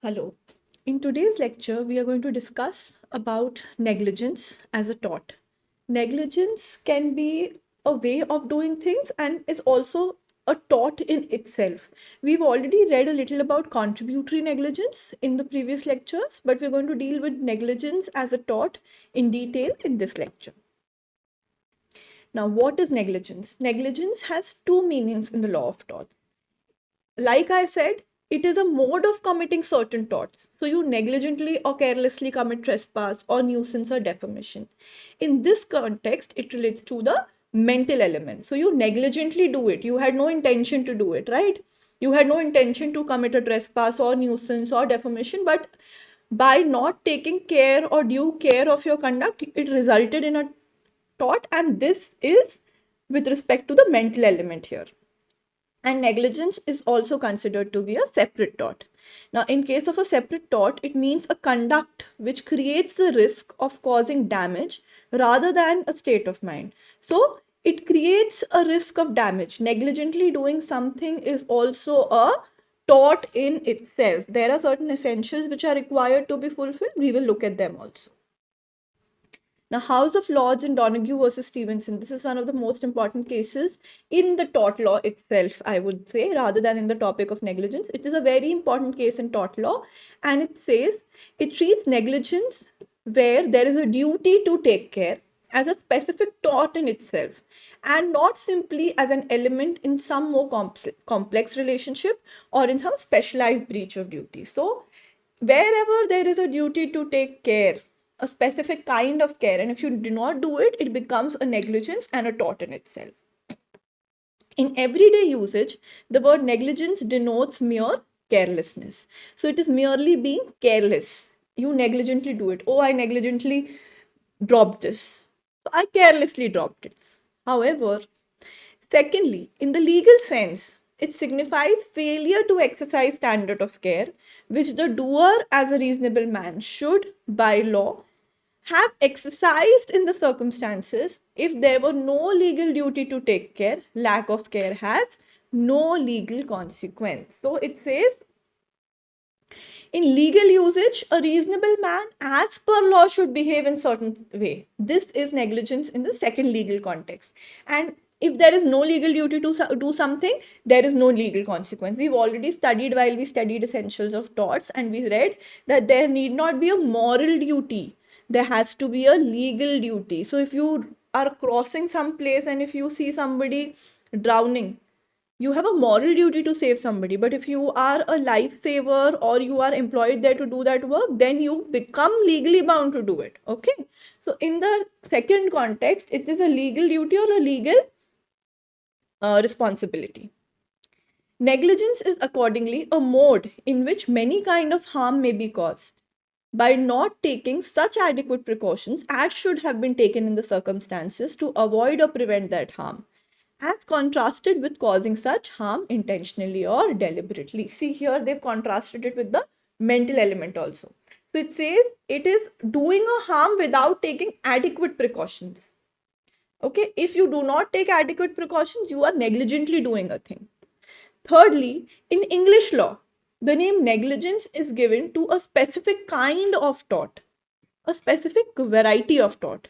Hello. In today's lecture, we are going to discuss about negligence as a tort. Negligence can be a way of doing things and is also a tort in itself. We've already read a little about contributory negligence in the previous lectures, but we're going to deal with negligence as a tort in detail in this lecture. Now, what is negligence? Negligence has two meanings in the law of torts. Like I said, it is a mode of committing certain torts. So you negligently or carelessly commit trespass or nuisance or defamation. In this context, it relates to the mental element. So you negligently do it. You had no intention to do it, right? You had no intention to commit a trespass or nuisance or defamation, but by not taking care or due care of your conduct, it resulted in a tort, and this is with respect to the mental element here. And negligence is also considered to be a separate tort. Now, in case of a separate tort, it means a conduct which creates the risk of causing damage rather than a state of mind. So, it creates a risk of damage. Negligently doing something is also a tort in itself. There are certain essentials which are required to be fulfilled. We will look at them also. Now, House of Lords in Donoghue versus Stevenson, this is one of the most important cases in the tort law itself, I would say, rather than in the topic of negligence. It is a very important case in tort law, and it says it treats negligence where there is a duty to take care as a specific tort in itself and not simply as an element in some more complex relationship or in some specialized breach of duty. So, wherever there is a duty to take care, a specific kind of care, and if you do not do it, it becomes a negligence and a tort in itself. In everyday usage, the word negligence denotes mere carelessness. So it is merely being careless. You negligently do it. Oh, I negligently dropped this. So I carelessly dropped it. However, secondly, in the legal sense, it signifies failure to exercise standard of care, which the doer as a reasonable man should, by law, have exercised in the circumstances. If there were no legal duty to take care, lack of care has no legal consequence. So it says, in legal usage, a reasonable man as per law should behave in certain way. This is negligence in the second legal context. And if there is no legal duty to do something, there is no legal consequence. We've already studied while we studied essentials of torts, and we read that there need not be a moral duty. There has to be a legal duty. So if you are crossing some place and if you see somebody drowning, you have a moral duty to save somebody. But if you are a lifesaver or you are employed there to do that work, then you become legally bound to do it. Okay. So in the second context, it is a legal duty or a legal responsibility. Negligence is accordingly a mode in which many kind of harm may be caused by not taking such adequate precautions as should have been taken in the circumstances to avoid or prevent that harm, as contrasted with causing such harm intentionally or deliberately. See, here they've contrasted it with the mental element also. So it says it is doing a harm without taking adequate precautions. Okay, if you do not take adequate precautions, you are negligently doing a thing. Thirdly, in English law, the name negligence is given to a specific kind of tort, a specific variety of tort.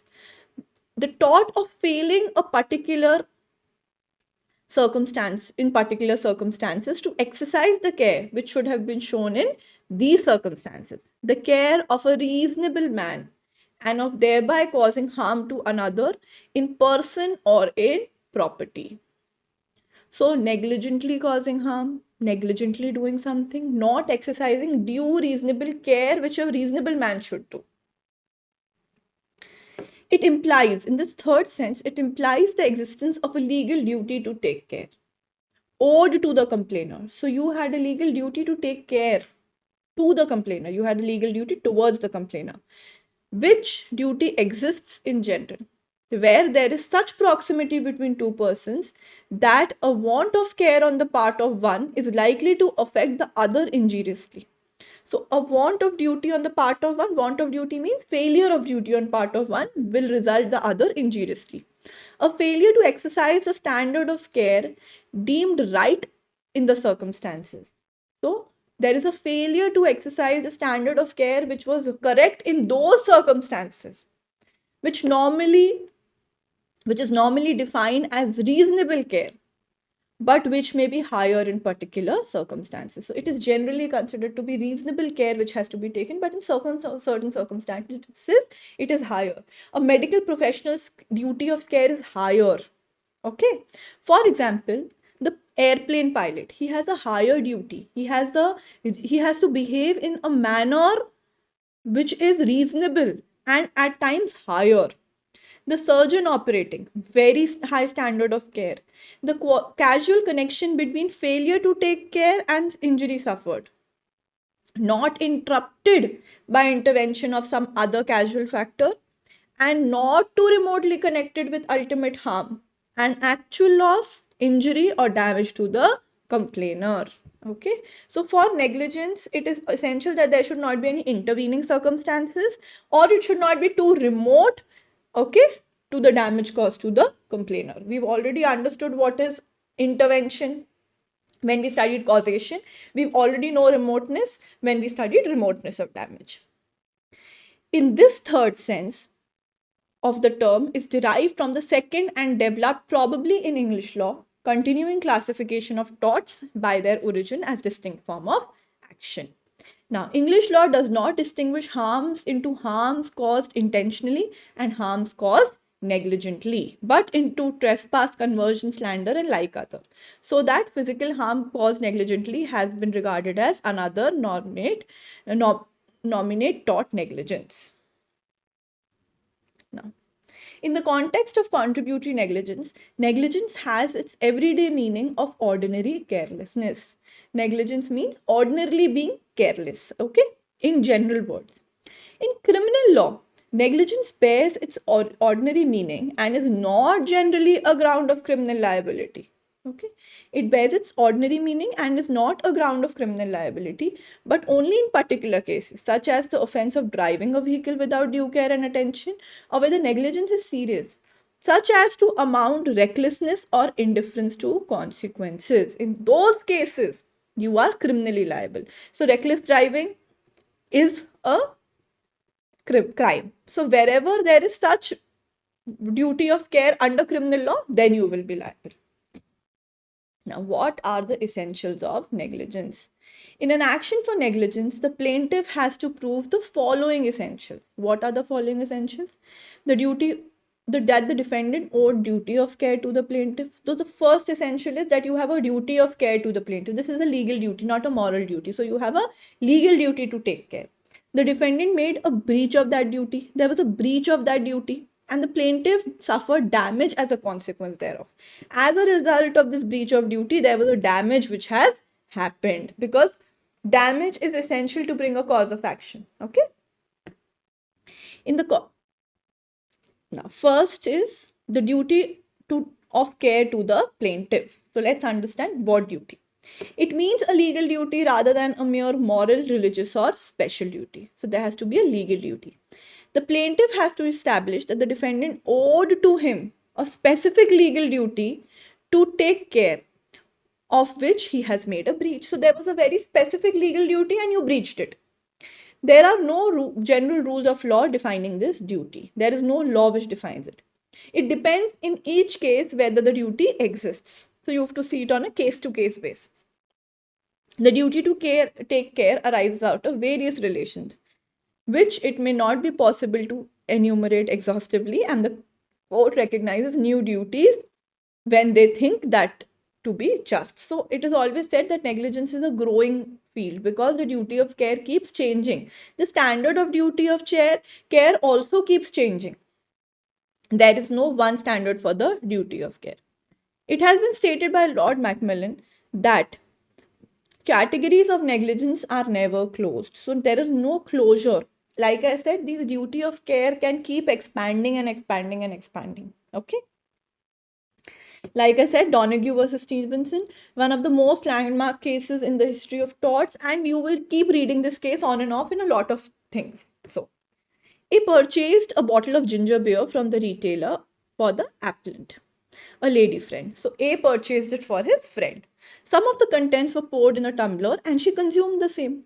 The tort of failing a particular circumstance, in particular circumstances, to exercise the care which should have been shown in these circumstances, the care of a reasonable man, and of thereby causing harm to another in person or in property. So, negligently causing harm, negligently doing something, not exercising due reasonable care which a reasonable man should do. It implies, in this third sense, it implies the existence of a legal duty to take care, owed to the complainer. So you had a legal duty to take care to the complainer. You had a legal duty towards the complainer. Which duty exists in general, where there is such proximity between two persons that a want of care on the part of one is likely to affect the other injuriously. So a want of duty on the part of one, want of duty means failure of duty on part of one will result the other injuriously. A failure to exercise a standard of care deemed right in the circumstances. So There is a failure to exercise a standard of care which was correct in those circumstances, which is normally defined as reasonable care, but which may be higher in particular circumstances. So it is generally considered to be reasonable care which has to be taken, but in certain circumstances, it is higher. A medical professional's duty of care is higher. Okay. For example, the airplane pilot, he has a higher duty. He has to behave in a manner which is reasonable and at times higher. The surgeon operating, very high standard of care. The casual connection between failure to take care and injury suffered, not interrupted by intervention of some other casual factor, and not too remotely connected with ultimate harm and actual loss, injury, or damage to the complainer. Okay, so for negligence, it is essential that there should not be any intervening circumstances, or it should not be too remote, okay, to the damage caused to the complainer. We've already understood what is intervention when we studied causation. We've already know remoteness when we studied remoteness of damage. In this third sense of the term is derived from the second and developed probably in English law continuing classification of torts by their origin as distinct form of action. Now, English law does not distinguish harms into harms caused intentionally and harms caused negligently, but into trespass, conversion, slander, and like other. So that physical harm caused negligently has been regarded as another nominate tort negligence. Now, in the context of contributory negligence, negligence has its everyday meaning of ordinary carelessness. Negligence means ordinarily being careless, okay, in general words. In criminal law, negligence bears its ordinary meaning and is not generally a ground of criminal liability. Okay, it bears its ordinary meaning and is not a ground of criminal liability, but only in particular cases, such as the offense of driving a vehicle without due care and attention, or where the negligence is serious, such as to amount recklessness or indifference to consequences. In those cases, you are criminally liable. So reckless driving is a crime. So wherever there is such duty of care under criminal law, then you will be liable. Now, what are the essentials of negligence? In an action for negligence, the plaintiff has to prove the following essentials. What are the following essentials? That the defendant owed duty of care to the plaintiff. So the first essential is that you have a duty of care to the plaintiff. This is a legal duty, not a moral duty. So you have a legal duty to take care. The defendant made a breach of that duty. There was a breach of that duty, and the plaintiff suffered damage as a consequence thereof. As a result of this breach of duty, there was a damage which has happened, because damage is essential to bring a cause of action. Okay. Now, first is the duty of care to the plaintiff. So let's understand what duty. It means a legal duty rather than a mere moral, religious, or special duty. So there has to be a legal duty. The plaintiff has to establish that the defendant owed to him a specific legal duty to take care, of which he has made a breach. So there was a very specific legal duty and you breached it. There are no general rules of law defining this duty. There is no law which defines it. It depends in each case whether the duty exists. So you have to see it on a case-to-case basis. The duty to take care arises out of various relations, which it may not be possible to enumerate exhaustively, and the court recognizes new duties when they think that to be just. So it is always said that negligence is a growing field because the duty of care keeps changing. The standard of duty of care also keeps changing. There is no one standard for the duty of care. It has been stated by Lord Macmillan that categories of negligence are never closed. So there is no closure. Like I said, this duty of care can keep expanding and expanding and expanding. Okay. Like I said, Donoghue versus Stevenson, one of the most landmark cases in the history of torts, and you will keep reading this case on and off in a lot of things. So, he purchased a bottle of ginger beer from the retailer for the appellant. a lady friend. So A purchased it for his friend. Some of the contents were poured in a tumbler and she consumed the same.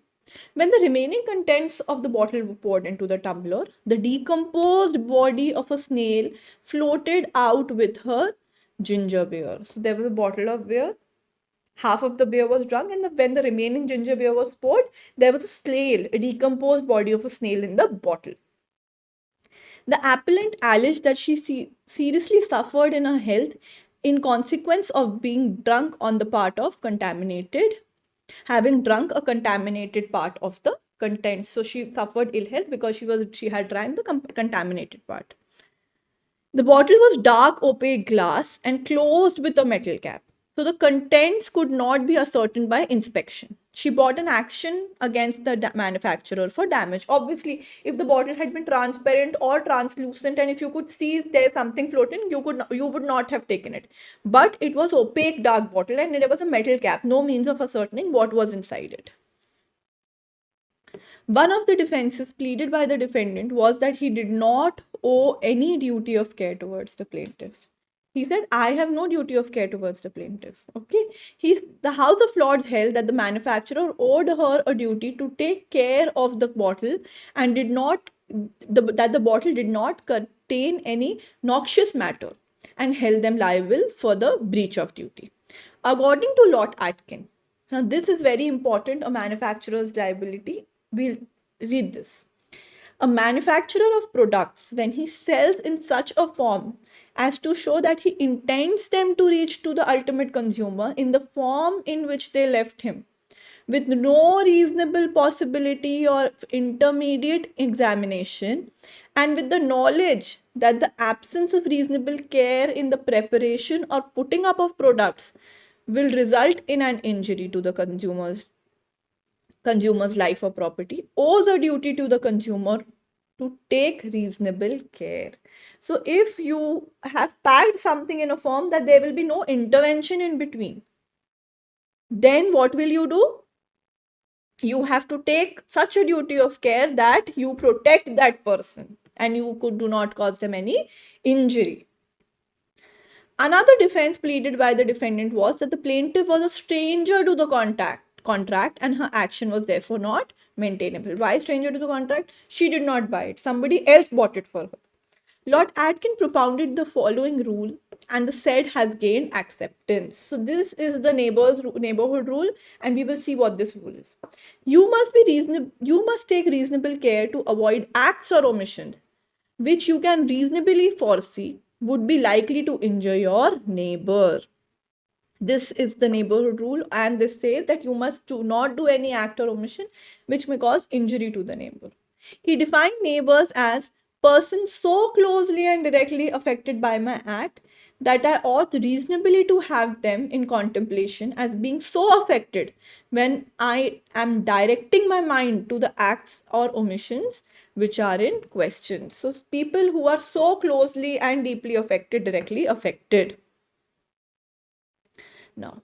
When the remaining contents of the bottle were poured into the tumbler, the decomposed body of a snail floated out with her ginger beer. So there was a bottle of beer, half of the beer was drunk, and when the remaining ginger beer was poured, there was a snail, a decomposed body of a snail in the bottle. The appellant alleged that she seriously suffered in her health in consequence of being drunk on the part of contaminated, having drunk a contaminated part of the contents. So she suffered ill health because she had drank the contaminated part. The bottle was dark opaque glass and closed with a metal cap. So the contents could not be ascertained by inspection. She brought an action against the manufacturer for damage. Obviously, if the bottle had been transparent or translucent and if you could see there's something floating, you would not have taken it. But it was opaque dark bottle and there was a metal cap, no means of ascertaining what was inside it. One of the defenses pleaded by the defendant was that he did not owe any duty of care towards the plaintiff. He said, I have no duty of care towards the plaintiff. Okay. The House of Lords held that the manufacturer owed her a duty to take care of the bottle and that the bottle did not contain any noxious matter and held them liable for the breach of duty. According to Lord Atkin, now this is very important, a manufacturer's liability. We'll read this. A manufacturer of products, when he sells in such a form as to show that he intends them to reach to the ultimate consumer in the form in which they left him, with no reasonable possibility of intermediate examination, and with the knowledge that the absence of reasonable care in the preparation or putting up of products will result in an injury to the consumer's life or property, owes a duty to the consumer to take reasonable care. So if you have packed something in a form that there will be no intervention in between, then what will you do? You have to take such a duty of care that you protect that person and you do not cause them any injury. Another defense pleaded by the defendant was that the plaintiff was a stranger to the contract and her action was therefore not maintainable. Why stranger to the contract? She did not buy it. Somebody else bought it for her. Lord Atkin propounded the following rule, and the said has gained acceptance. So this is the neighborhood rule, and we will see what this rule is. You must take reasonable care to avoid acts or omissions which you can reasonably foresee would be likely to injure your neighbor. This is the neighborhood rule, and this says that you must not do any act or omission which may cause injury to the neighbor. He defined neighbors as persons so closely and directly affected by my act that I ought reasonably to have them in contemplation as being so affected when I am directing my mind to the acts or omissions which are in question. So people who are so closely and deeply affected, directly affected. Now,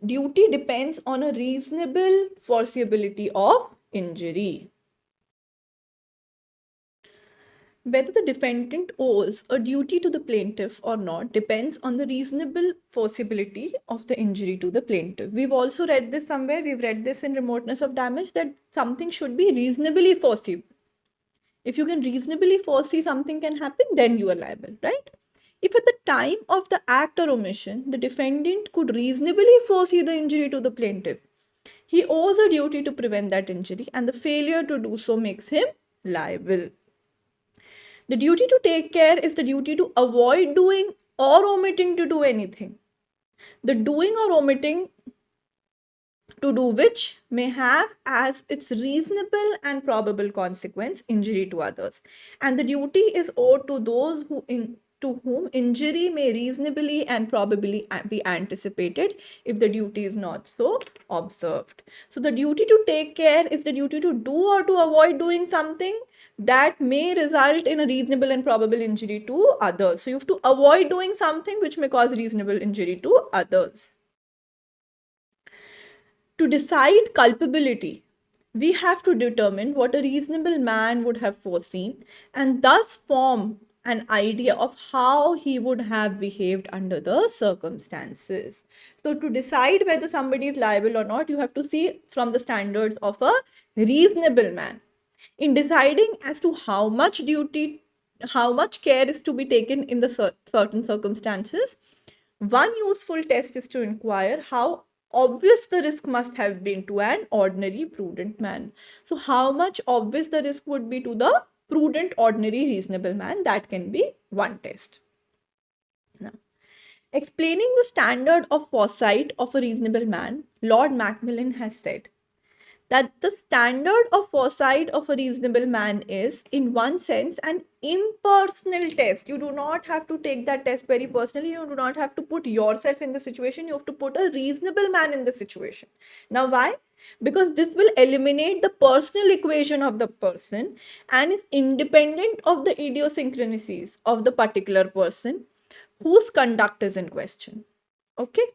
duty depends on a reasonable foreseeability of injury. Whether the defendant owes a duty to the plaintiff or not depends on the reasonable foreseeability of the injury to the plaintiff. We've also read this somewhere, we've read this in Remoteness of Damage, that something should be reasonably foreseeable. If you can reasonably foresee something can happen, then you are liable, right? If at the time of the act or omission, the defendant could reasonably foresee the injury to the plaintiff, he owes a duty to prevent that injury, and the failure to do so makes him liable. The duty to take care is the duty to avoid doing or omitting to do anything. The doing or omitting to do which may have as its reasonable and probable consequence injury to others. And the duty is owed to those to whom injury may reasonably and probably be anticipated if the duty is not so observed. So the duty to take care is the duty to do or to avoid doing something that may result in a reasonable and probable injury to others. So you have to avoid doing something which may cause reasonable injury to others. To decide culpability, we have to determine what a reasonable man would have foreseen and thus form an idea of how he would have behaved under the circumstances. So to decide whether somebody is liable or not, you have to see from the standards of a reasonable man. In deciding as to how much care is to be taken in the certain circumstances, one useful test is to inquire how obvious the risk must have been to an ordinary prudent man. So how much obvious the risk would be to the prudent, ordinary, reasonable man, that can be one test. Now, explaining the standard of foresight of a reasonable man, Lord Macmillan has said that the standard of foresight of a reasonable man is, in one sense, an impersonal test. You do not have to take that test very personally. You do not have to put yourself in the situation. You have to put a reasonable man in the situation. Now, why? Because this will eliminate the personal equation of the person and is independent of the idiosyncrasies of the particular person whose conduct is in question. Okay?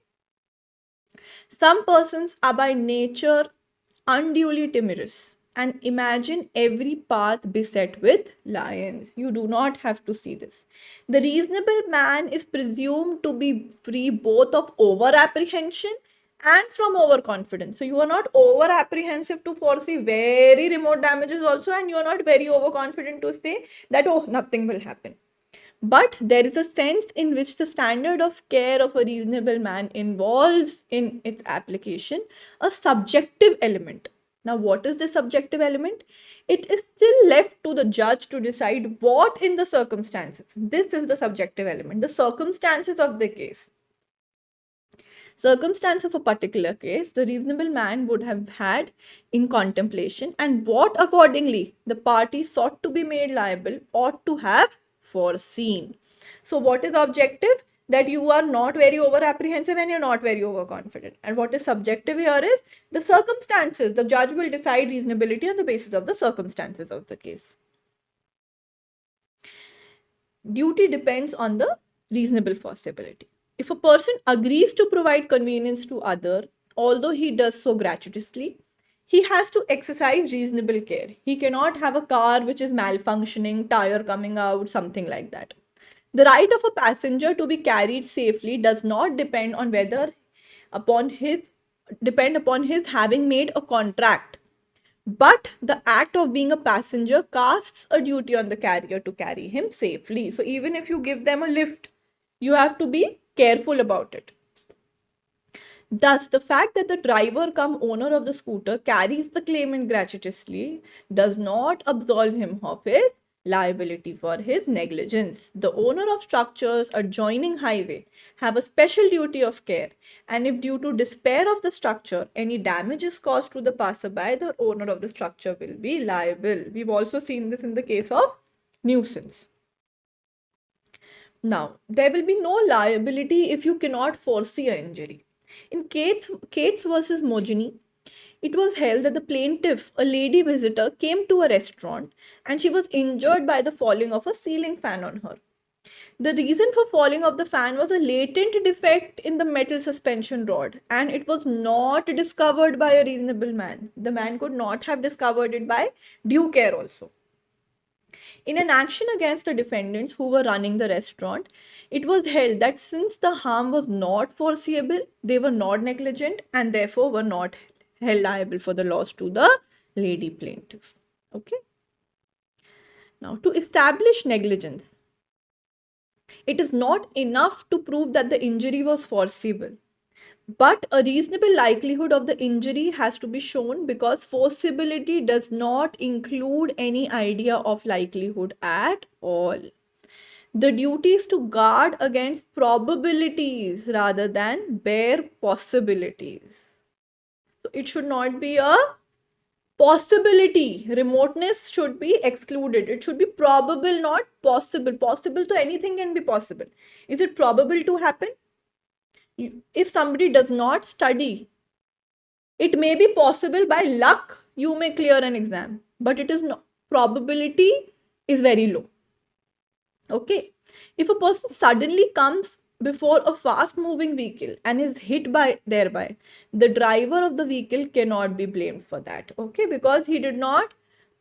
Some persons are by nature unduly timorous and imagine every path beset with lions. You do not have to see this. The reasonable man is presumed to be free both of over apprehension and from overconfidence. So you are not over apprehensive to foresee very remote damages also, and you are not very overconfident to say that, oh, nothing will happen. But there is a sense in which the standard of care of a reasonable man involves in its application a subjective element. Now, what is the subjective element? It is still left to the judge to decide what in the circumstances. This is the subjective element, the circumstances of the case. Circumstance of a particular case, the reasonable man would have had in contemplation, and what accordingly the party sought to be made liable ought to have foreseen. So what is objective? That you are not very over apprehensive and you're not very overconfident. And what is subjective here is the circumstances. The judge will decide reasonability on the basis of the circumstances of the case. Duty depends on the reasonable possibility. If a person agrees to provide convenience to other, although he does so gratuitously, he has to exercise reasonable care. He cannot have a car which is malfunctioning, tire coming out, something like that. The right of a passenger to be carried safely does not depend on upon his having made a contract. But the act of being a passenger casts a duty on the carrier to carry him safely. So even if you give them a lift, you have to be careful about it. Thus, the fact that the driver cum owner of the scooter carries the claimant gratuitously does not absolve him of his liability for his negligence. The owner of structures adjoining highway have a special duty of care, and if due to despair of the structure any damage is caused to the passerby, the owner of the structure will be liable. We've also seen this in the case of nuisance. Now, there will be no liability if you cannot foresee an injury. In Cates versus Mogini, it was held that the plaintiff, a lady visitor, came to a restaurant and she was injured by the falling of a ceiling fan on her. The reason for falling of the fan was a latent defect in the metal suspension rod, and it was not discovered by a reasonable man. The man could not have discovered it by due care also. In an action against the defendants who were running the restaurant, it was held that since the harm was not foreseeable, they were not negligent and therefore were not held liable for the loss to the lady plaintiff. Okay. Now, to establish negligence, it is not enough to prove that the injury was foreseeable, but a reasonable likelihood of the injury has to be shown, because foreseeability does not include any idea of likelihood at all. The duty is to guard against probabilities rather than bare possibilities. So it should not be a possibility. Remoteness should be excluded. It should be probable, not possible. Possible to anything can be possible. Is it probable to happen? If somebody does not study, it may be possible by luck you may clear an exam, but it is not, probability is very low. Okay. If a person suddenly comes before a fast moving vehicle and is hit by thereby, the driver of the vehicle cannot be blamed for that. Okay, because he did not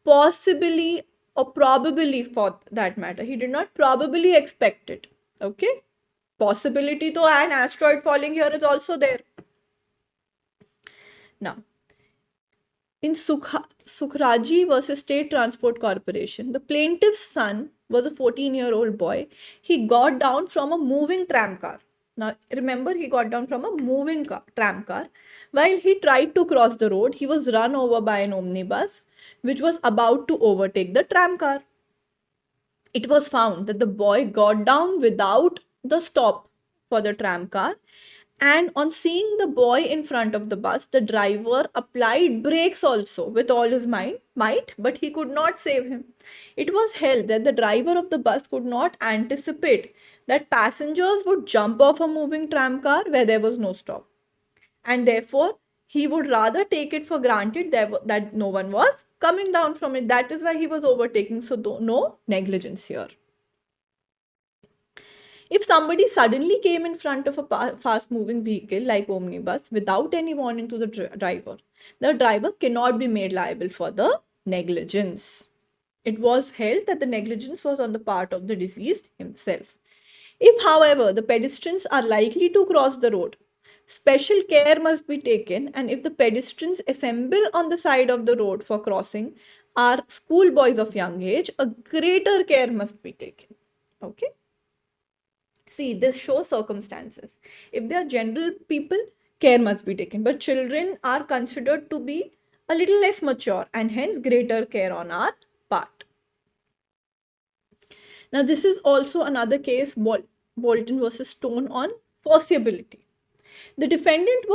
possibly or probably for that matter. He did not probably expect it. Okay? Possibility to an asteroid falling here is also there. Now, in Sukhraji versus State Transport Corporation, the plaintiff's son was a 14-year-old boy. He got down from a moving tram car. Now, remember, he got down from a moving tram car. While he tried to cross the road, he was run over by an omnibus, which was about to overtake the tram car. It was found that the boy got down without the stop for the tram car, and on seeing the boy in front of the bus, the driver applied brakes also with all his might, but he could not save him. It was held that the driver of the bus could not anticipate that passengers would jump off a moving tram car where there was no stop, and therefore he would rather take it for granted that no one was coming down from it. That is why he was overtaking. So no negligence here. If somebody suddenly came in front of a fast moving vehicle like omnibus without any warning to the driver cannot be made liable for the negligence. It was held that the negligence was on the part of the deceased himself. If, however, the pedestrians are likely to cross the road, special care must be taken, and if the pedestrians assemble on the side of the road for crossing are schoolboys of young age, a greater care must be taken. Okay? See, this shows circumstances. If they are general people, care must be taken, but children are considered to be a little less mature and hence greater care on our part. Now, this is also another case, Bolton versus Stone, on forcibility. The defendant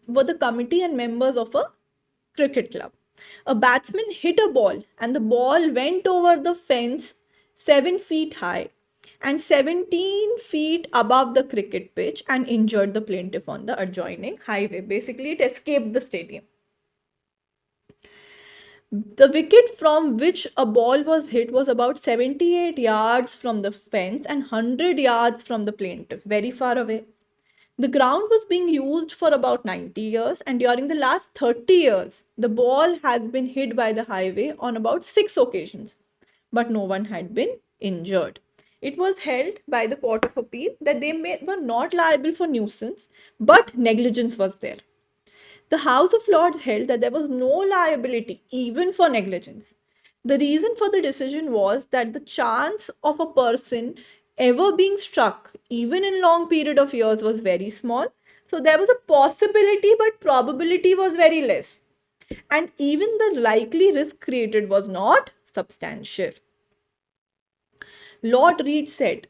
were the committee and members of a cricket club. A batsman hit a ball and the ball went over the fence 7 feet high and 17 feet above the cricket pitch and injured the plaintiff on the adjoining highway. Basically, it escaped the stadium. The wicket from which a ball was hit was about 78 yards from the fence and 100 yards from the plaintiff, very far away. The ground was being used for about 90 years, and during the last 30 years, the ball has been hit by the highway on about 6 occasions, but no one had been injured. It was held by the Court of Appeal that they were not liable for nuisance, but negligence was there. The House of Lords held that there was no liability even for negligence. The reason for the decision was that the chance of a person ever being struck, even in long period of years, was very small. So there was a possibility, but probability was very less. And even the likely risk created was not substantial. Lord Reed said,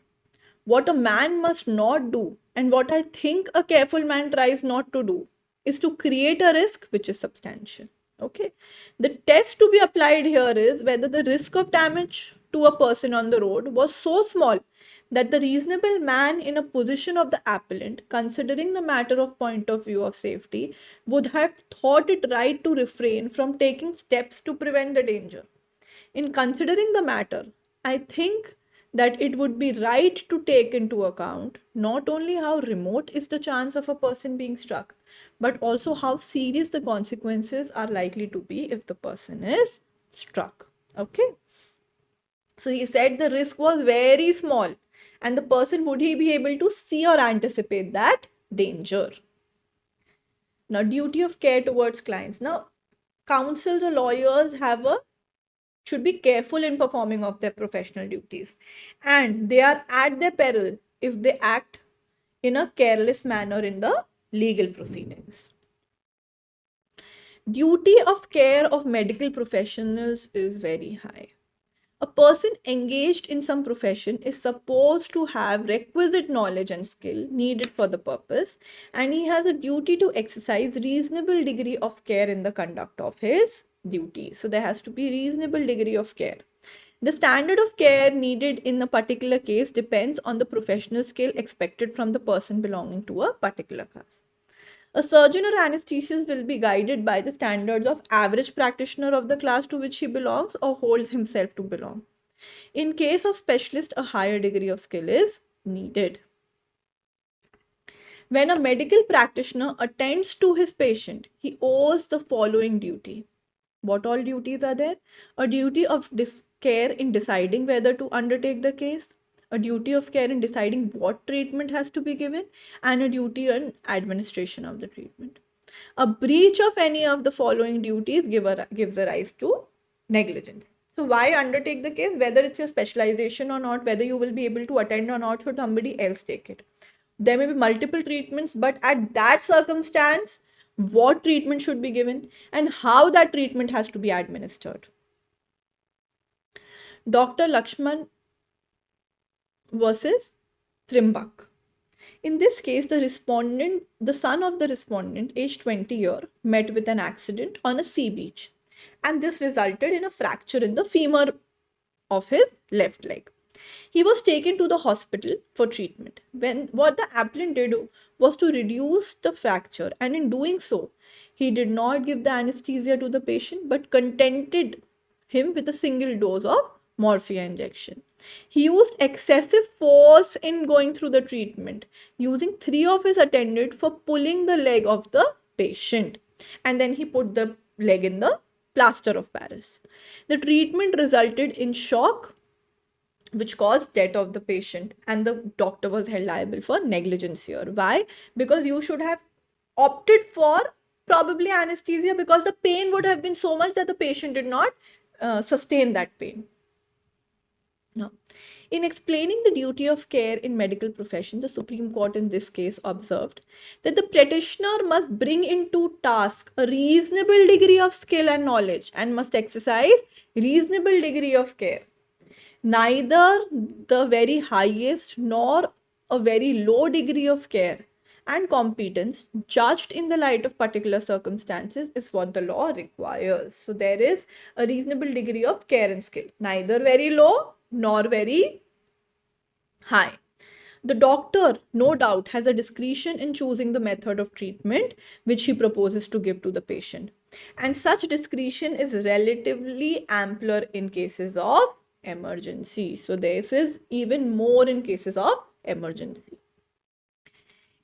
"What a man must not do, and what I think a careful man tries not to do, is to create a risk which is substantial." Okay. The test to be applied here is whether the risk of damage to a person on the road was so small that the reasonable man in a position of the appellant, considering the matter of point of view of safety, would have thought it right to refrain from taking steps to prevent the danger. In considering the matter, I think that it would be right to take into account not only how remote is the chance of a person being struck, but also how serious the consequences are likely to be if the person is struck. Okay. So he said the risk was very small, and the person, would he be able to see or anticipate that danger? Now, duty of care towards clients. Now, counsels or lawyers should be careful in performing of their professional duties, and they are at their peril if they act in a careless manner in the legal proceedings. Duty of care of medical professionals is very high. A person engaged in some profession is supposed to have requisite knowledge and skill needed for the purpose, and he has a duty to exercise reasonable degree of care in the conduct of his duty. So there has to be reasonable degree of care. The standard of care needed in a particular case depends on the professional skill expected from the person belonging to a particular class. A surgeon or anesthetist will be guided by the standards of average practitioner of the class to which he belongs or holds himself to belong. In case of specialist, a higher degree of skill is needed. When a medical practitioner attends to his patient, he owes the following duty. What all duties are there? A duty of care in deciding whether to undertake the case, a duty of care in deciding what treatment has to be given, and a duty on administration of the treatment. A breach of any of the following duties gives a rise to negligence. So why undertake the case? Whether it's your specialization or not, whether you will be able to attend or not, should somebody else take it. There may be multiple treatments, but at that circumstance, what treatment should be given and how that treatment has to be administered. Dr. Lakshman versus Trimbak. In this case, the son of the respondent, aged 20 met with an accident on a sea beach, and this resulted in a fracture in the femur of his left leg. He was taken to the hospital for treatment. What the appellant did was to reduce the fracture, and in doing so, he did not give the anesthesia to the patient but contented him with a single dose of morphia injection. He used excessive force in going through the treatment, using 3 of his attendants for pulling the leg of the patient, and then he put the leg in the plaster of Paris. The treatment resulted in shock, which caused death of the patient, and the doctor was held liable for negligence here. Why? Because you should have opted for probably anesthesia, because the pain would have been so much that the patient did not sustain that pain. Now, in explaining the duty of care in medical profession, the Supreme Court in this case observed that the practitioner must bring into task a reasonable degree of skill and knowledge and must exercise reasonable degree of care. Neither the very highest nor a very low degree of care and competence judged in the light of particular circumstances is what the law requires. So there is a reasonable degree of care and skill, neither very low nor very high. The doctor, no doubt, has a discretion in choosing the method of treatment which he proposes to give to the patient. And such discretion is relatively ampler in cases of emergency. So this is even more in cases of emergency.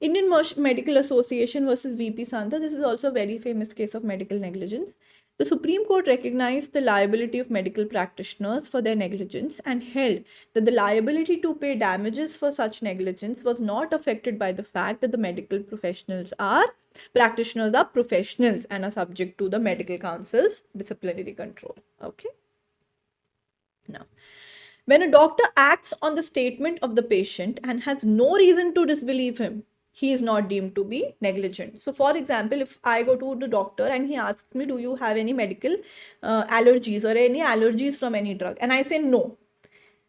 Indian Medical Association versus VP Santha. This is also a very famous case of medical negligence. The Supreme Court recognized the liability of medical practitioners for their negligence and held that the liability to pay damages for such negligence was not affected by the fact that the medical practitioners are professionals and are subject to the medical council's disciplinary control. Okay. Now, when a doctor acts on the statement of the patient and has no reason to disbelieve him, he is not deemed to be negligent. So, for example, if I go to the doctor and he asks me, do you have any medical allergies or any allergies from any drug? And I say no.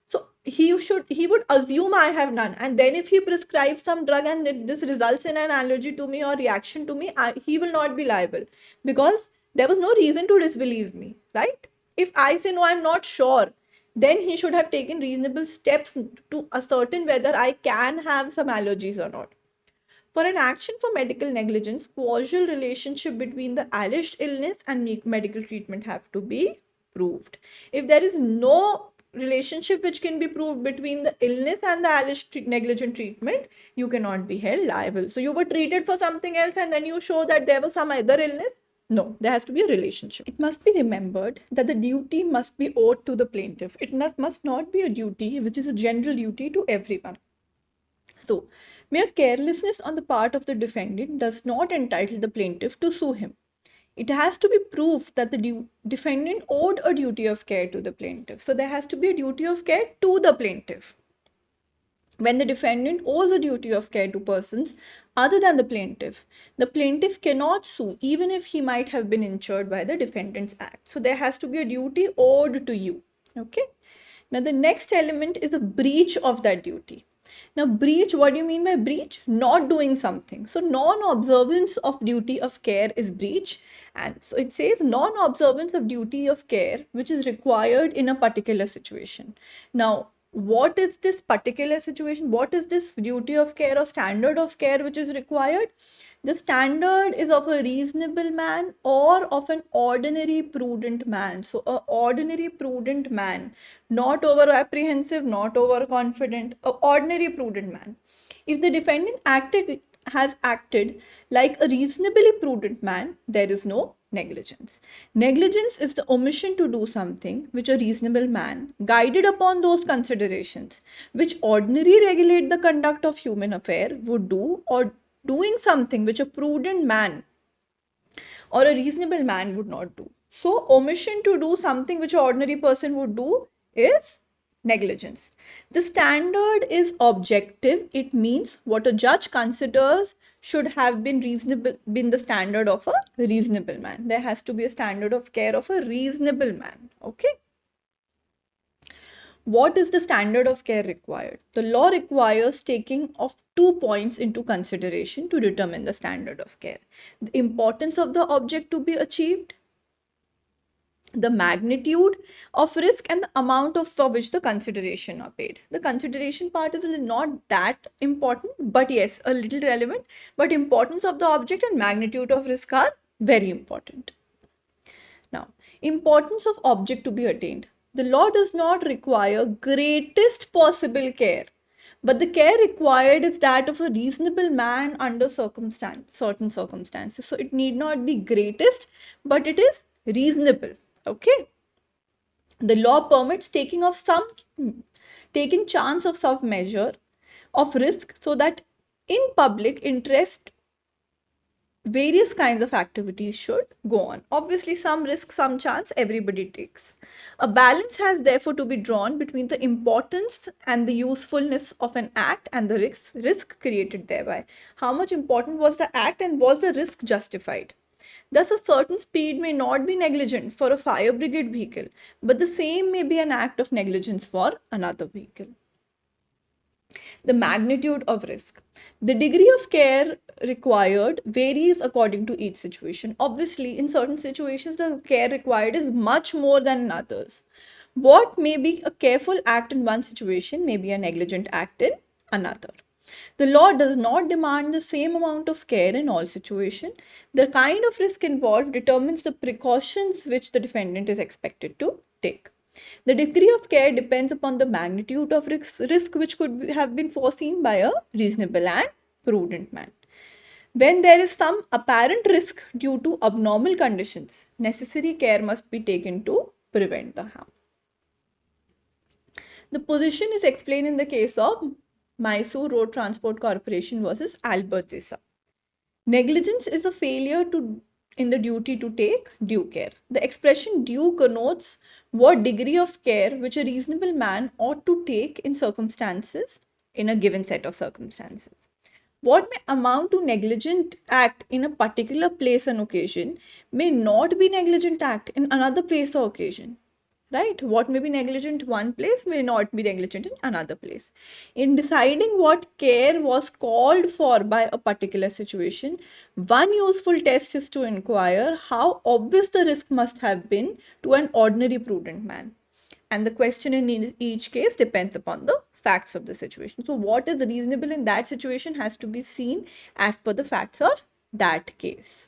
So, he would assume I have none. And then if he prescribes some drug and this results in an allergy to me or reaction to me, he will not be liable because there was no reason to disbelieve me, right? If I say no, I'm not sure, then he should have taken reasonable steps to ascertain whether I can have some allergies or not. For an action for medical negligence, causal relationship between the alleged illness and medical treatment have to be proved. If there is no relationship which can be proved between the illness and the alleged negligent treatment, you cannot be held liable. So you were treated for something else and then you show that there was some other illness. No, there has to be a relationship. It must be remembered that the duty must be owed to the plaintiff. It must not be a duty which is a general duty to everyone. So, mere carelessness on the part of the defendant does not entitle the plaintiff to sue him. It has to be proved that the defendant owed a duty of care to the plaintiff. So, there has to be a duty of care to the plaintiff. When the defendant owes a duty of care to persons other than the plaintiff cannot sue even if he might have been injured by the defendant's act. So there has to be a duty owed to you. Okay. Now the next element is a breach of that duty. Now breach, what do you mean by breach? Not doing something. So non-observance of duty of care is breach. And so it says non-observance of duty of care which is required in a particular situation. Now, what is this particular situation? What is this duty of care or standard of care which is required? The standard is of a reasonable man or of an ordinary prudent man. So, an ordinary prudent man, not over apprehensive, not overconfident, an ordinary prudent man. If the defendant has acted like a reasonably prudent man, there is no negligence. Negligence is the omission to do something which a reasonable man, guided upon those considerations which ordinarily regulate the conduct of human affair, would do, or doing something which a prudent man or a reasonable man would not do. So, omission to do something which an ordinary person would do is negligence. The standard is objective. It means what a judge considers should have been been the standard of a reasonable man. There has to be a standard of care of a reasonable man. Okay. What is the standard of care required? The law requires taking of 2 points into consideration to determine the standard of care. The importance of the object to be achieved, the magnitude of risk, and the amount of for which the consideration are paid. The consideration part is not that important, but yes, a little relevant. But importance of the object and magnitude of risk are very important. Now, importance of object to be attained. The law does not require greatest possible care, but the care required is that of a reasonable man under certain circumstances. So it need not be greatest, but it is reasonable. Okay. The law permits taking chance of some measure of risk so that in public interest various kinds of activities should go on. Obviously, some risk, some chance, everybody takes. A balance has therefore to be drawn between the importance and the usefulness of an act and the risk created thereby. How much important was the act and was the risk justified? Thus, a certain speed may not be negligent for a fire brigade vehicle, but the same may be an act of negligence for another vehicle. The magnitude of risk. The degree of care required varies according to each situation. Obviously, in certain situations, the care required is much more than in others. What may be a careful act in one situation may be a negligent act in another. The law does not demand the same amount of care in all situations. The kind of risk involved determines the precautions which the defendant is expected to take. The degree of care depends upon the magnitude of risk which could have been foreseen by a reasonable and prudent man. When there is some apparent risk due to abnormal conditions, necessary care must be taken to prevent the harm. The position is explained in the case of Mysore Road Transport Corporation versus Albert Zissa. Negligence is a failure in the duty to take due care. The expression due connotes what degree of care which a reasonable man ought to take in a given set of circumstances. What may amount to negligent act in a particular place and occasion may not be negligent act in another place or occasion. Right? What may be negligent one place may not be negligent in another place. In deciding what care was called for by a particular situation, one useful test is to inquire how obvious the risk must have been to an ordinary prudent man. And the question in each case depends upon the facts of the situation. So what is reasonable in that situation has to be seen as per the facts of that case.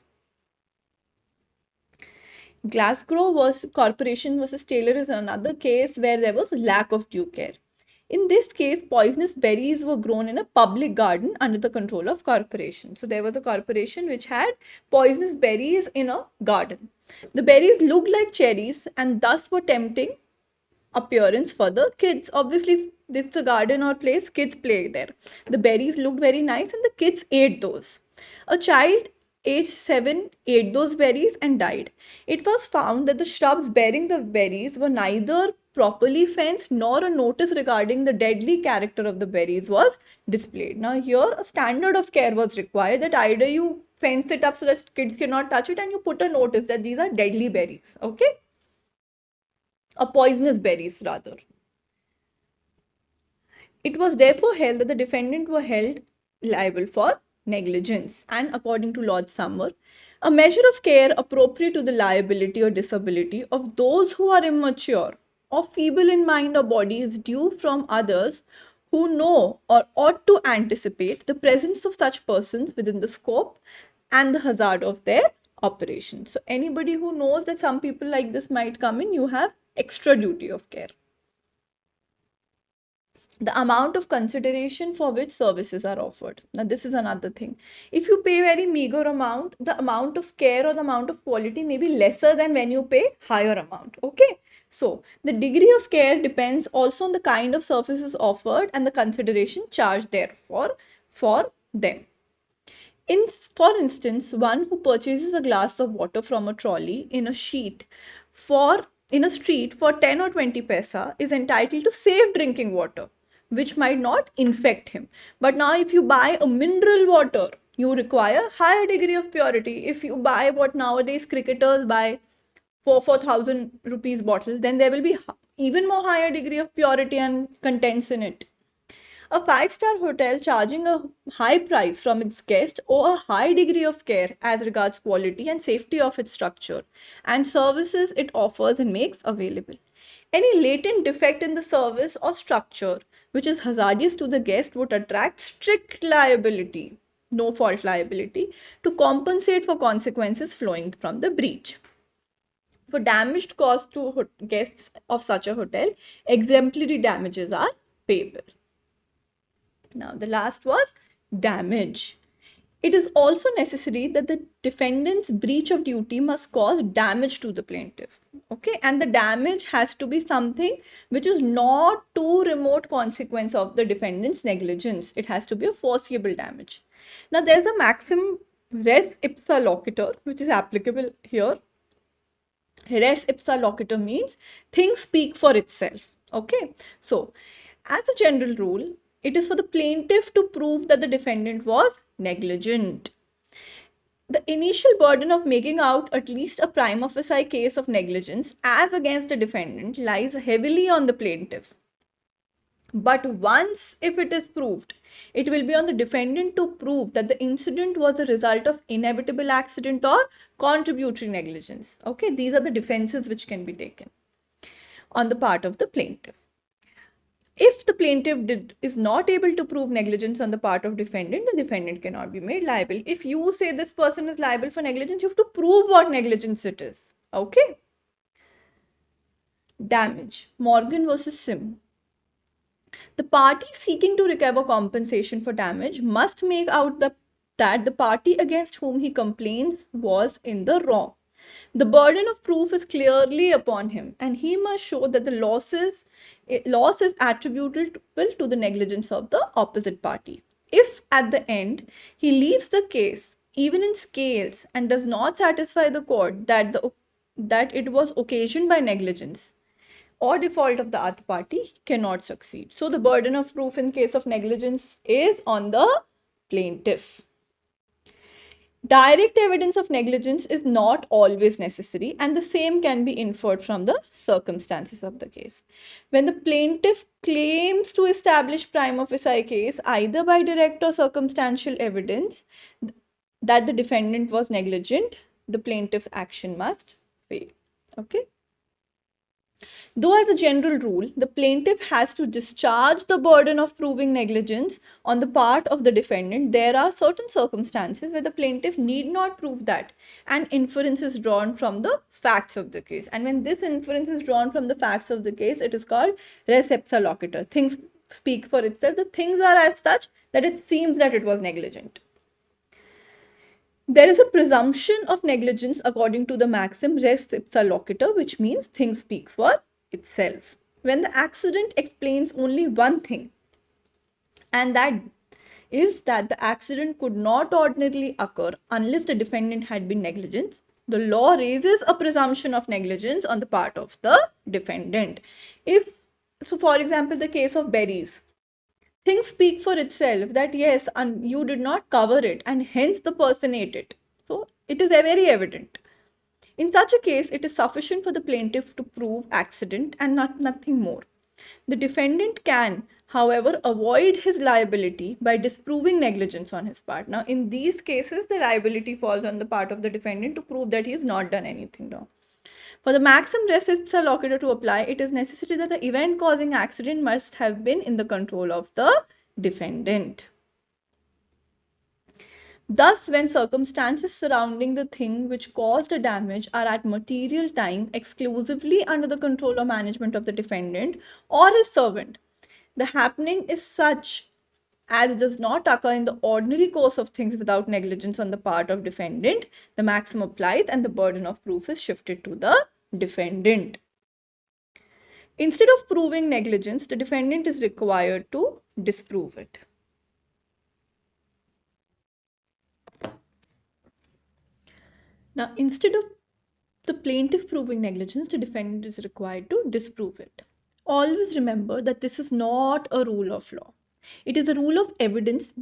Glasgow Corporation versus Taylor is another case where there was lack of due care. In this case, poisonous berries were grown in a public garden under the control of corporation. So there was a corporation which had poisonous berries in a garden. The berries looked like cherries and thus were tempting appearance for the kids. Obviously, this is a garden or place, kids play there. The berries looked very nice and the kids ate those. A child aged 7 ate those berries and died. It was found that the shrubs bearing the berries were neither properly fenced nor a notice regarding the deadly character of the berries was displayed. Now here a standard of care was required that either you fence it up so that kids cannot touch it and you put a notice that these are deadly berries. Okay? Poisonous berries rather. It was therefore held that the defendant were held liable for negligence, and according to Lord Summer, a measure of care appropriate to the liability or disability of those who are immature or feeble in mind or body is due from others who know or ought to anticipate the presence of such persons within the scope and the hazard of their operation. So anybody who knows that some people like this might come in, you have extra duty of care. the amount of consideration for which services are offered. Now, this is another thing. If you pay very meager amount, the amount of care or the amount of quality may be lesser than when you pay higher amount. Okay. So, the degree of care depends also on the kind of services offered and the consideration charged therefore for them. For instance, one who purchases a glass of water from a trolley in a street for 10 or 20 paisa is entitled to safe drinking water, which might not infect him. But now if you buy a mineral water, you require higher degree of purity. If you buy what nowadays cricketers buy for 4,000 rupees bottle, then there will be even more higher degree of purity and contents in it. A five-star hotel charging a high price from its guests or a high degree of care as regards quality and safety of its structure and services it offers and makes available. Any latent defect in the service or structure which is hazardous to the guest would attract strict liability, no fault liability, to compensate for consequences flowing from the breach. For damage caused to guests of such a hotel, exemplary damages are payable. Now, the last was damage. It is also necessary that the defendant's breach of duty must cause damage to the plaintiff. Okay, and the damage has to be something which is not too remote consequence of the defendant's negligence. It has to be a foreseeable damage. Now, there's a maxim res ipsa loquitur which is applicable here. Res ipsa loquitur means things speak for itself. Okay, so as a general rule, it is for the plaintiff to prove that the defendant was negligent. The initial burden of making out at least a prima facie case of negligence as against the defendant lies heavily on the plaintiff. But once if it is proved, it will be on the defendant to prove that the incident was a result of inevitable accident or contributory negligence. Okay, these are the defenses which can be taken on the part of the plaintiff. If the plaintiff is not able to prove negligence on the part of defendant, the defendant cannot be made liable. If you say this person is liable for negligence, you have to prove what negligence it is. Okay. Damage. Morgan versus Sim. The party seeking to recover compensation for damage must make out that the party against whom he complains was in the wrong. The burden of proof is clearly upon him, and he must show that the loss is attributable to the negligence of the opposite party. If at the end he leaves the case, even in scales, and does not satisfy the court that it was occasioned by negligence or default of the other party, he cannot succeed. So the burden of proof in case of negligence is on the plaintiff. Direct evidence of negligence is not always necessary, and the same can be inferred from the circumstances of the case. When the plaintiff claims to establish prima facie case either by direct or circumstantial evidence that the defendant was negligent, the plaintiff's action must fail. Okay. Though as a general rule, the plaintiff has to discharge the burden of proving negligence on the part of the defendant, there are certain circumstances where the plaintiff need not prove that an inference is drawn from the facts of the case. And when this inference is drawn from the facts of the case, it is called res ipsa loquitur. Things speak for itself. The things are as such that it seems that it was negligent. There is a presumption of negligence according to the maxim res ipsa loquitur, which means things speak for itself. When the accident explains only one thing, and that is that the accident could not ordinarily occur unless the defendant had been negligent, the law raises a presumption of negligence on the part of the defendant. So for example, the case of berries, things speak for itself that yes, you did not cover it and hence the person ate it. So it is very evident. In such a case, it is sufficient for the plaintiff to prove accident and nothing more. The defendant can, however, avoid his liability by disproving negligence on his part. Now, in these cases, the liability falls on the part of the defendant to prove that he has not done anything wrong. For the maxim res ipsa loquitur to apply, it is necessary that the event causing accident must have been in the control of the defendant. Thus, when circumstances surrounding the thing which caused a damage are at material time exclusively under the control or management of the defendant or his servant, The happening is such as does not occur in the ordinary course of things without negligence on the part of defendant, the maxim applies and the burden of proof is shifted to the defendant. Instead of proving negligence, the defendant is required to disprove it. Now, instead of the plaintiff proving negligence, the defendant is required to disprove it. Always remember that this is not a rule of law. It is a rule of evidence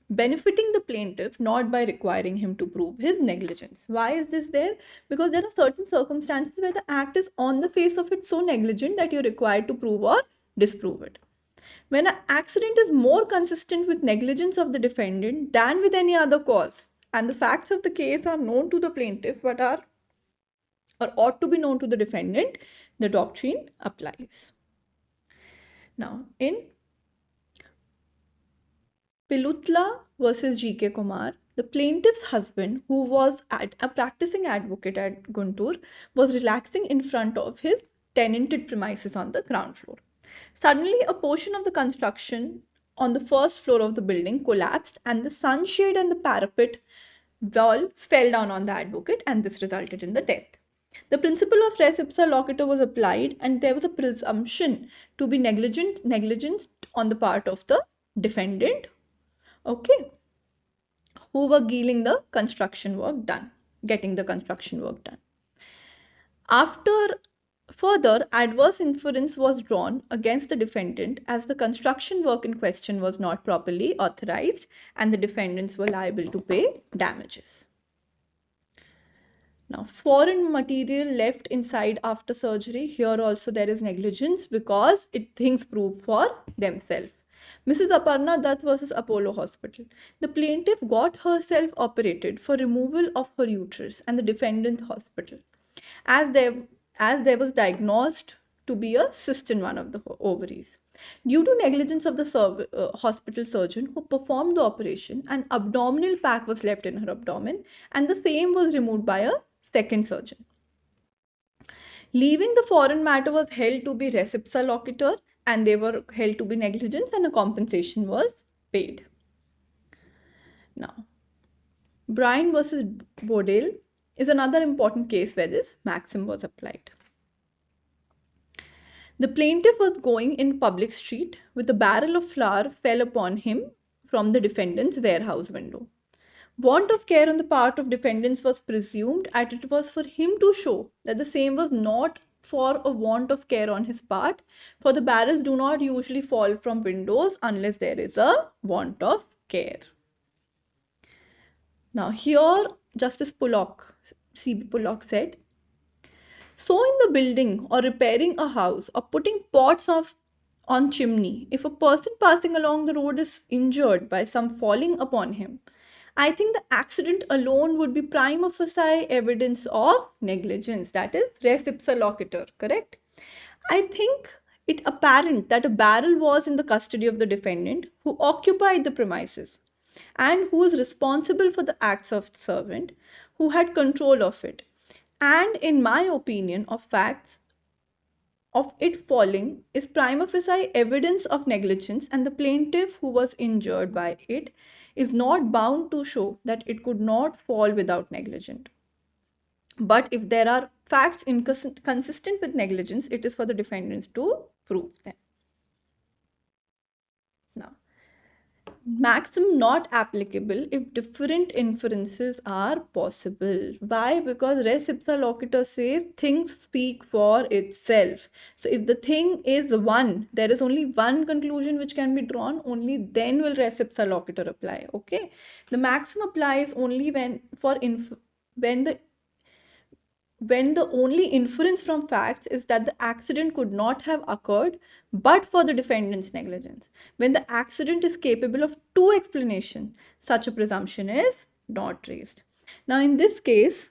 benefiting the plaintiff, not by requiring him to prove his negligence. Why is this there? Because there are certain circumstances where the act is on the face of it so negligent that you're required to prove or disprove it. When an accident is more consistent with negligence of the defendant than with any other cause, and the facts of the case are known to the plaintiff but are or ought to be known to the defendant, the doctrine applies. Now, in Pilutla versus G.K. Kumar, the plaintiff's husband, who was a practicing advocate at Guntur, was relaxing in front of his tenanted premises on the ground floor. Suddenly, a portion of the construction on the first floor of the building collapsed and the sunshade and the parapet wall fell down on the advocate, and this resulted in the death. The principle of res ipsa loquitur was applied and there was a presumption to be negligence on the part of the defendant, okay, who were getting the construction work done. Further, adverse inference was drawn against the defendant as the construction work in question was not properly authorized and the defendants were liable to pay damages. Now, foreign material left inside after surgery, here also there is negligence because things prove for themselves. Mrs. Aparna Dutt versus Apollo Hospital. The plaintiff got herself operated for removal of her uterus and the defendant hospital, as there was diagnosed to be a cyst in one of the ovaries. Due to negligence of the hospital surgeon who performed the operation, an abdominal pack was left in her abdomen and the same was removed by a second surgeon. Leaving the foreign matter was held to be res ipsa loquitur and they were held to be negligence and a compensation was paid. Now, Bryan versus Bodale is another important case where this maxim was applied. The plaintiff was going in public street with a barrel of flour fell upon him from the defendant's warehouse window. Want of care on the part of defendants was presumed as it was for him to show that the same was not for a want of care on his part, for the barrels do not usually fall from windows unless there is a want of care. Now here Justice Pollock, C.B. Pollock said, so in the building or repairing a house or putting pots on chimney, if a person passing along the road is injured by some falling upon him, I think the accident alone would be prima facie evidence of negligence, that is res ipsa loquitur, correct? I think it apparent that a barrel was in the custody of the defendant who occupied the premises and who was responsible for the acts of the servant who had control of it. And in my opinion of facts of it falling is prima facie evidence of negligence and the plaintiff who was injured by it is not bound to show that it could not fall without negligence. But if there are facts inconsistent with negligence, it is for the defendants to prove them. Now, maxim not applicable if different inferences are possible. Why? Because res ipsa loquitur says things speak for itself. So if the thing is one, there is only one conclusion which can be drawn, only then will res ipsa loquitur apply. Okay, the maxim applies only when the only inference from facts is that the accident could not have occurred but for the defendant's negligence. When the accident is capable of two explanations, such a presumption is not raised. Now, in this case,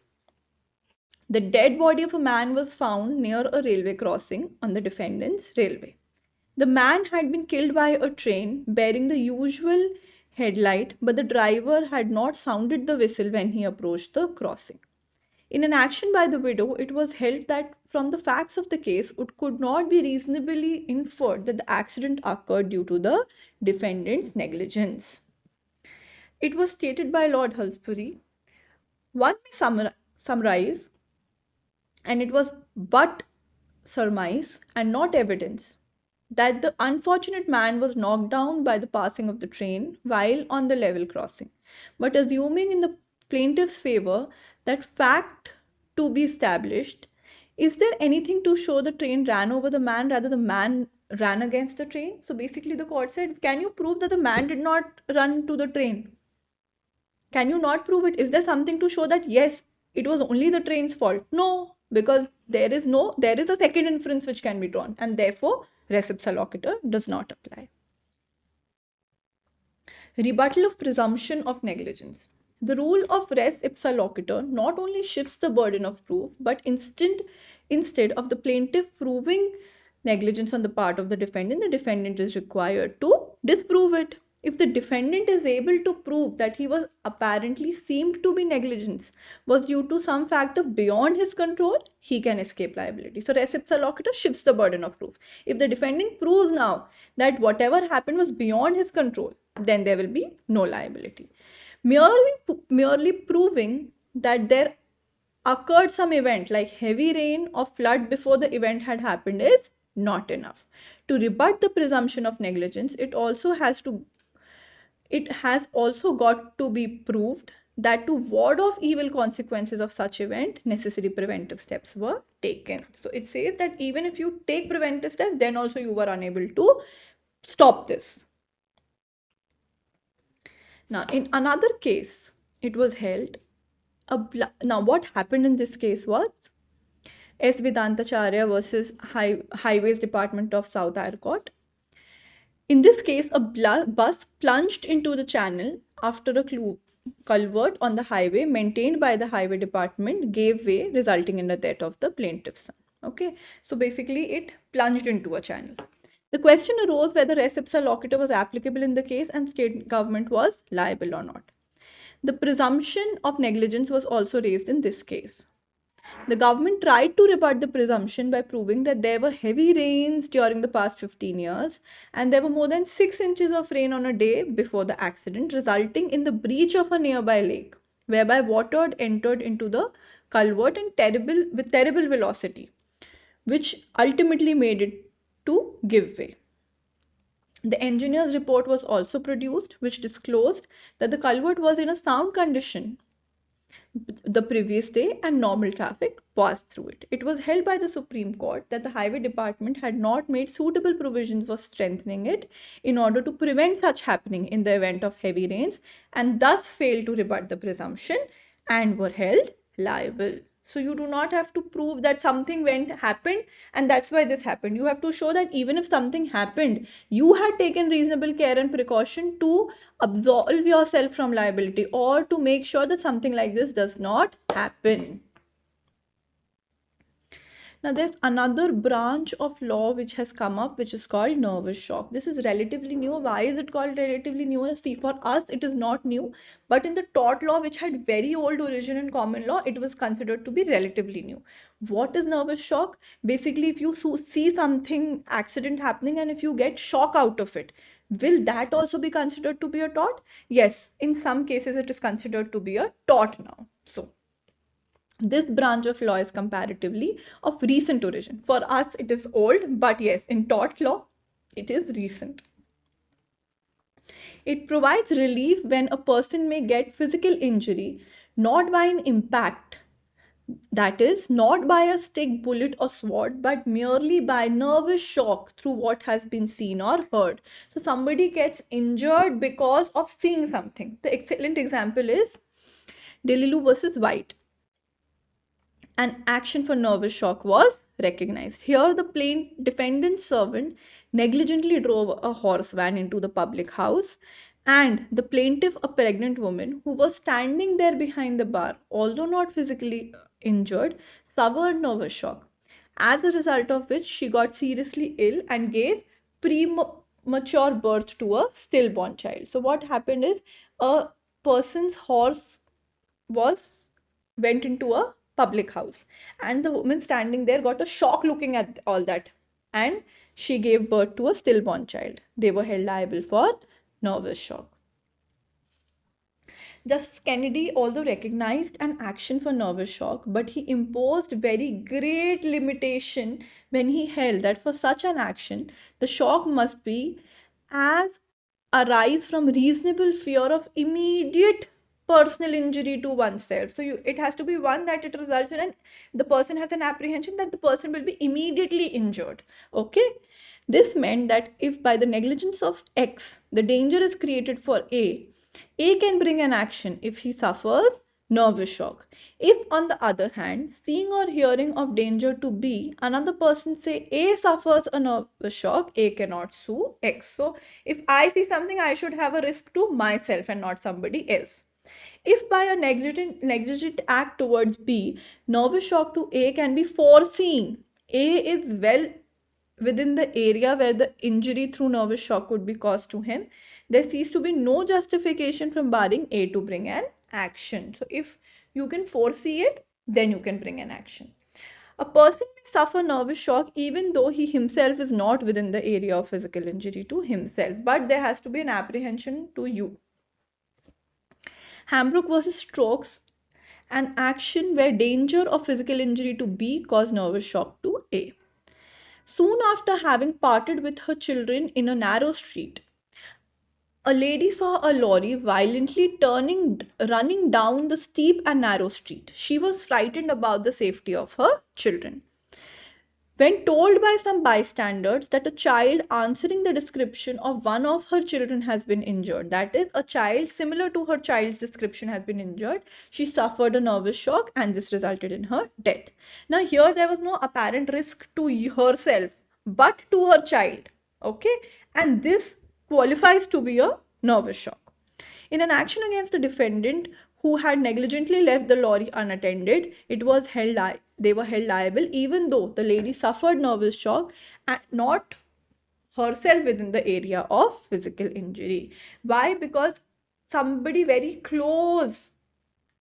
the dead body of a man was found near a railway crossing on the defendant's railway. The man had been killed by a train bearing the usual headlight, but the driver had not sounded the whistle when he approached the crossing. In an action by the widow, it was held that from the facts of the case, it could not be reasonably inferred that the accident occurred due to the defendant's negligence. It was stated by Lord Halsbury, one may summarize, and it was but surmise and not evidence, that the unfortunate man was knocked down by the passing of the train while on the level crossing. But assuming in the plaintiff's favor that fact to be established, is there anything to show the train ran over the man rather the man ran against the train? So basically the court said, can you prove that the man did not run to the train? Can you not prove it? Is there something to show that yes, it was only the train's fault? No, because there is a second inference which can be drawn, and therefore res ipsa loquitur does not apply. Rebuttal of presumption of negligence. The rule of res ipsa loquitur not only shifts the burden of proof, but instead of the plaintiff proving negligence on the part of the defendant is required to disprove it. If the defendant is able to prove that he was apparently seemed to be negligence was due to some factor beyond his control, he can escape liability. So res ipsa loquitur shifts the burden of proof. If the defendant proves now that whatever happened was beyond his control, then there will be no liability. Merely proving that there occurred some event like heavy rain or flood before the event had happened is not enough. To rebut the presumption of negligence, it has also got to be proved that to ward off evil consequences of such event, necessary preventive steps were taken. So it says that even if you take preventive steps, then also you were unable to stop this. Now, in another case, it was held. Now, what happened in this case was S. Vedantacharya versus Highways Department of South High Court. In this case, a bus plunged into the channel after a culvert on the highway maintained by the highway department gave way, resulting in the death of the plaintiff's son. Okay, so basically it plunged into a channel. The question arose whether res ipsa loquitur was applicable in the case and state government was liable or not. The presumption of negligence was also raised in this case. The government tried to rebut the presumption by proving that there were heavy rains during the past 15 years and there were more than 6 inches of rain on a day before the accident, resulting in the breach of a nearby lake, whereby water had entered into the culvert with terrible velocity, which ultimately made it to give way. The engineer's report was also produced, which disclosed that the culvert was in a sound condition the previous day and normal traffic passed through it. It was held by the Supreme Court that the highway department had not made suitable provisions for strengthening it in order to prevent such happening in the event of heavy rains and thus failed to rebut the presumption and were held liable. So you do not have to prove that something happened and that's why this happened. You have to show that even if something happened, you had taken reasonable care and precaution to absolve yourself from liability or to make sure that something like this does not happen. Now, there's another branch of law which has come up, which is called nervous shock. This is relatively new. Why is it called relatively new? See, for us, it is not new. But in the tort law, which had very old origin in common law, it was considered to be relatively new. What is nervous shock? Basically, if you see something, accident happening, and if you get shock out of it, will that also be considered to be a tort? Yes, in some cases, it is considered to be a tort now. So, this branch of law is comparatively of recent origin. For us, it is old, but yes, in tort law, it is recent. It provides relief when a person may get physical injury, not by an impact, that is, not by a stick, bullet or sword, but merely by nervous shock through what has been seen or heard. So somebody gets injured because of seeing something. The excellent example is Delilu versus White. An action for nervous shock was recognized. Here, the defendant's servant negligently drove a horse van into the public house, and the plaintiff, a pregnant woman who was standing there behind the bar, although not physically injured, suffered nervous shock, as a result of which she got seriously ill and gave premature birth to a stillborn child. So what happened is a person's horse went into a public house. And the woman standing there got a shock looking at all that. And she gave birth to a stillborn child. They were held liable for nervous shock. Justice Kennedy also recognized an action for nervous shock, but he imposed very great limitation when he held that for such an action, the shock must be as arise from reasonable fear of immediate personal injury to oneself. So it has to be one that it results in, and the person has an apprehension that the person will be immediately injured. Okay. This meant that if by the negligence of X, the danger is created for A can bring an action if he suffers nervous shock. If, on the other hand, seeing or hearing of danger to B, another person say A suffers a nervous shock, A cannot sue X. So, if I see something, I should have a risk to myself and not somebody else. If by a negligent act towards B, nervous shock to A can be foreseen, A is well within the area where the injury through nervous shock could be caused to him, there ceases to be no justification from barring A to bring an action. So if you can foresee it, then you can bring an action. A person may suffer nervous shock even though he himself is not within the area of physical injury to himself, but there has to be an apprehension to you. Hambrook versus Stokes, an action where danger of physical injury to B caused nervous shock to A. Soon after having parted with her children in a narrow street, a lady saw a lorry violently running down the steep and narrow street. She was frightened about the safety of her children. When told by some bystanders that a child answering the description of one of her children has been injured, that is, a child similar to her child's description has been injured, she suffered a nervous shock and this resulted in her death. Now, here there was no apparent risk to herself, but to her child. Okay, and this qualifies to be a nervous shock. In an action against a defendant who had negligently left the lorry unattended, they were held liable even though the lady suffered nervous shock and not herself within the area of physical injury. Why? Because somebody very close,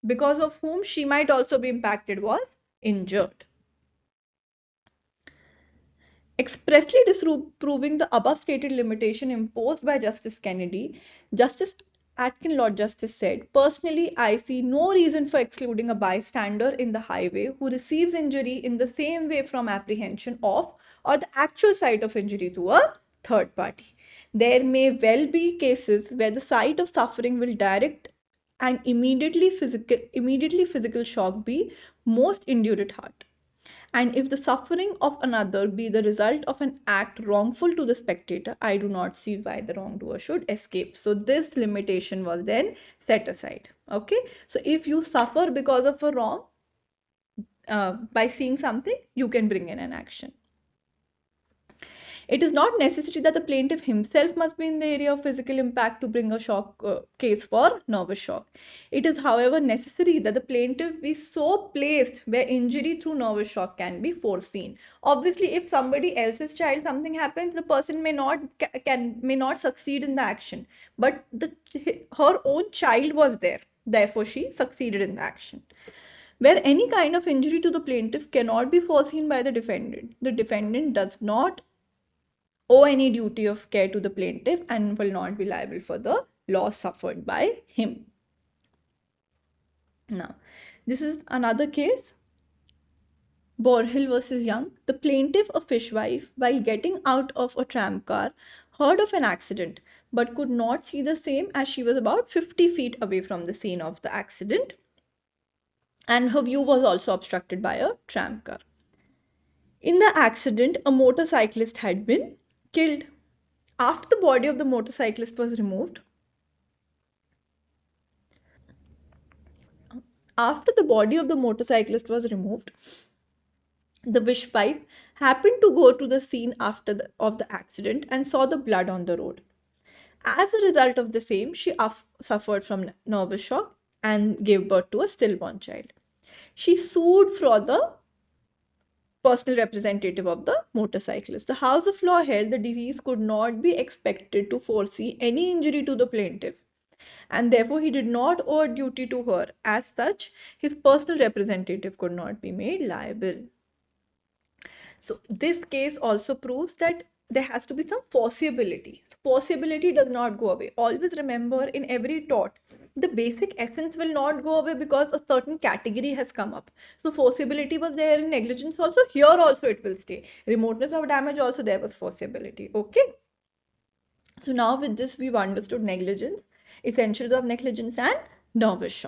because of whom she might also be impacted, was injured. Expressly disproving the above stated limitation imposed by Justice Kennedy, Justice Atkin-Law Justice said, "Personally, I see no reason for excluding a bystander in the highway who receives injury in the same way from apprehension of or the actual site of injury to a third party. There may well be cases where the site of suffering will direct and immediately physical shock be most indurate heart. And if the suffering of another be the result of an act wrongful to the spectator, I do not see why the wrongdoer should escape." So this limitation was then set aside. Okay. So if you suffer because of a wrong, by seeing something, you can bring in an action. It is not necessary that the plaintiff himself must be in the area of physical impact to bring a shock case for nervous shock. It is, however, necessary that the plaintiff be so placed where injury through nervous shock can be foreseen. Obviously, if somebody else's child something happens, the person may not succeed in the action, but her own child was there. Therefore, she succeeded in the action. Where any kind of injury to the plaintiff cannot be foreseen by the defendant does not owe any duty of care to the plaintiff and will not be liable for the loss suffered by him. Now, this is another case, Borhill versus Young. The plaintiff, a fishwife, while getting out of a tram car, heard of an accident but could not see the same as she was about 50 feet away from the scene of the accident, and her view was also obstructed by a tram car. In the accident, a motorcyclist had been killed. After the body of the motorcyclist was removed, the fishwife happened to go to the scene of the accident and saw the blood on the road. As a result of the same, she suffered from nervous shock and gave birth to a stillborn child. She sued for the personal representative of the motorcyclist. The House of Law held the deceased could not be expected to foresee any injury to the plaintiff and therefore he did not owe a duty to her. As such, his personal representative could not be made liable. So this case also proves that there has to be some forcibility. So forcibility does not go away. Always remember, in every tort, the basic essence will not go away because a certain category has come up. So forcibility was there in negligence also. Here also it will stay. Remoteness of damage also there was forcibility. Okay. So now with this we've understood negligence, essentials of negligence and nervous shock.